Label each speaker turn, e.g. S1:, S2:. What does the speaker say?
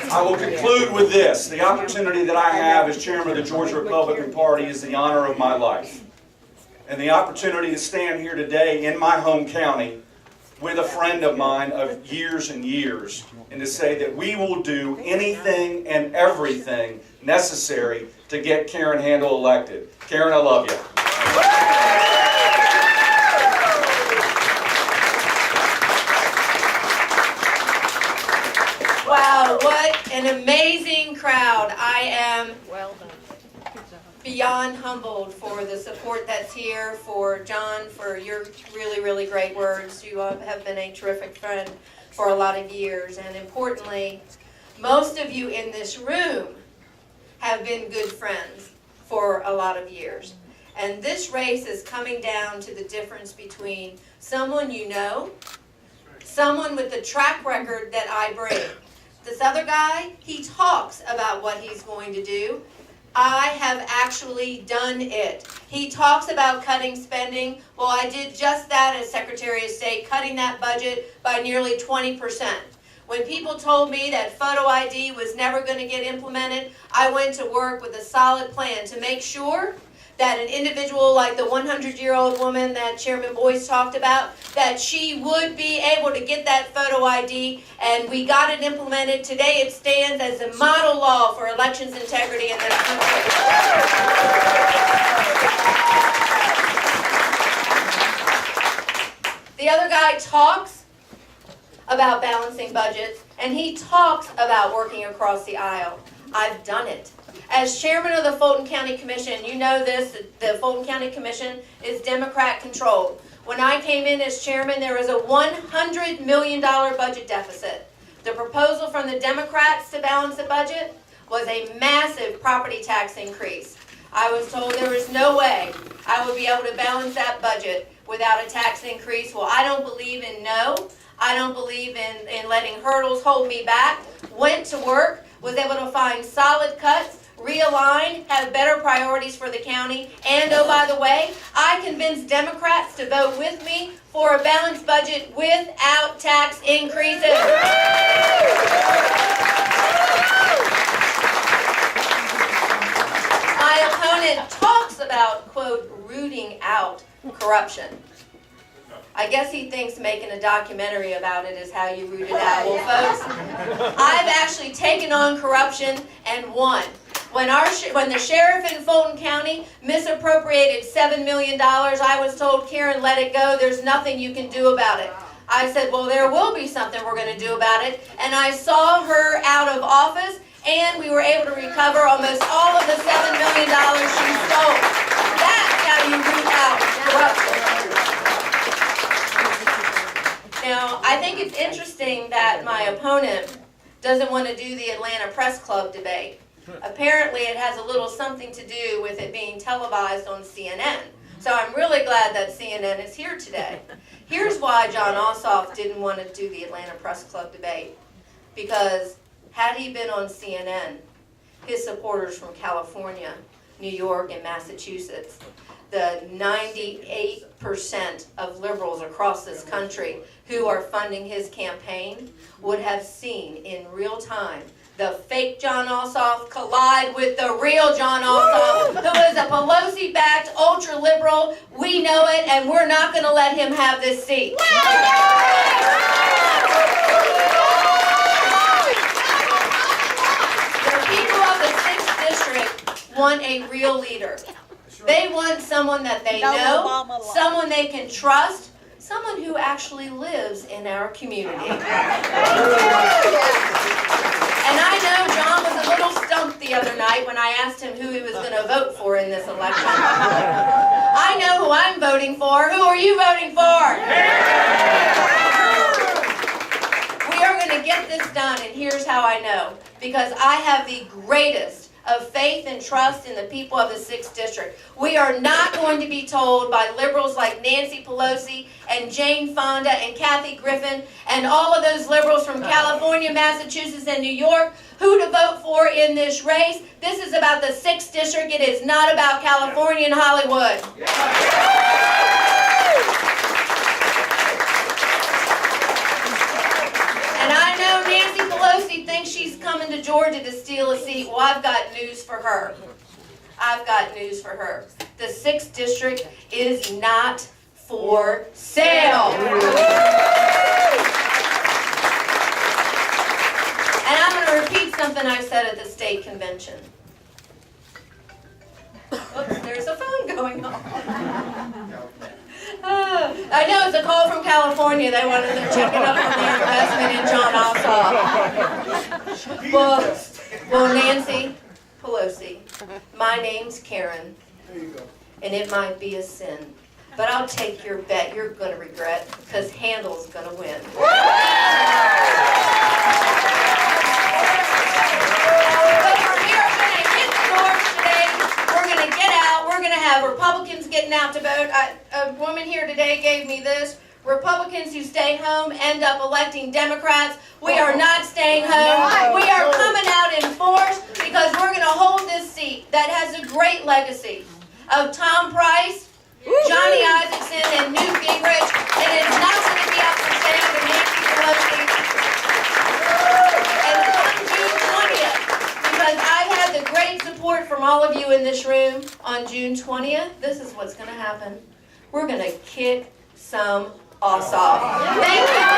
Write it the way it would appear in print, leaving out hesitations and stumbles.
S1: I will conclude with this. The opportunity that I have as chairman of the Georgia Republican Party is the honor of my life. And the opportunity to stand here today in my home county with a friend of mine of years and years, and to say that we will do anything and everything necessary to get Karen Handel elected. Karen, I love you.
S2: Wow, what an amazing crowd. I am beyond humbled for the support that's here, for John, for your really, really great words. You have been a terrific friend for a lot of years. And importantly, most of you in this room have been good friends for a lot of years. And this race is coming down to the difference between someone you know, someone with the track record that I bring. This other guy, he talks about what he's going to do. I have actually done it. He talks about cutting spending. Well, I did just that as Secretary of State, cutting that budget by nearly 20%. When people told me that photo ID was never going to get implemented, I went to work with a solid plan to make sure that an individual like the 100-year-old woman that Chairman Boyce talked about, that she would be able to get that photo ID, and we got it implemented. Today it stands as a model law for elections integrity in this country. The other guy talks about balancing budgets, and he talks about working across the aisle. I've done it. As chairman of the Fulton County Commission, you know this, the Fulton County Commission is Democrat controlled. When I came in as chairman, there was a $100 million budget deficit. The proposal from the Democrats to balance the budget was a massive property tax increase. I was told there was no way I would be able to balance that budget without a tax increase. Well, I don't believe in no. I don't believe in letting hurdles hold me back. Went to work, was able to find solid cuts, realign, have better priorities for the county, and oh, by the way, I convinced Democrats to vote with me for a balanced budget without tax increases. My opponent talks about, quote, rooting out corruption. I guess he thinks making a documentary about it is how you root it out. Well, folks, I've actually taken on corruption and won. When the sheriff in Fulton County misappropriated $7 million, I was told, Karen, let it go. There's nothing you can do about it. I said, well, there will be something we're going to do about it. And I saw her out of office, and we were able to recover almost all of the $7 million she stole. That's how you root out corruption. Now, I think it's interesting that my opponent doesn't want to do the Atlanta Press Club debate. Apparently, it has a little something to do with it being televised on CNN. So I'm really glad that CNN is here today. Here's why John Ossoff didn't want to do the Atlanta Press Club debate. Because had he been on CNN, his supporters from California, New York, and Massachusetts, the 98% of liberals across this country who are funding his campaign would have seen in real time the fake John Ossoff collide with the real John Ossoff, who is a Pelosi-backed ultra-liberal. We know it, and we're not going to let him have this seat. The people of the 6th District want a real leader. They want someone that they know, someone they can trust, someone who actually lives in our community. And I know John was a little stumped the other night when I asked him who he was going to vote for in this election. I know who I'm voting for. Who are you voting for? We are going to get this done, and here's how I know. Because I have the greatest of faith and trust in the people of the 6th District. We are not going to be told by liberals like Nancy Pelosi and Jane Fonda and Kathy Griffin and all of those liberals from California, Massachusetts, and New York who to vote for in this race. This is about the 6th District. It is not about California and Hollywood. And I know Nancy Pelosi thinks she's coming to Georgia to steal a seat. Well, I've got news for her. I've got news for her. The 6th district is not for sale. And I'm going to repeat something I said at the state convention. Oops, there's a phone going on. I know it's a call from California. They're checking up on their investment in John Ossoff. Well, Nancy Pelosi, my name's Karen, and it might be a sin, but I'll take your bet. You're going to regret, because Handel's going to win. Republicans getting out to vote. A woman here today gave me this. Republicans who stay home end up electing Democrats. We are not staying home. We are coming out in force because we're going to hold this seat that has a great legacy of Tom Price, Johnny Isaacson, and Newt Gingrich. And it's not going to be up for sale to Nancy Pelosi. And come June 20th, because I've had the great support from all of you in this room on June 20th, this is what's going to happen. We're going to kick some ass off. Thank you.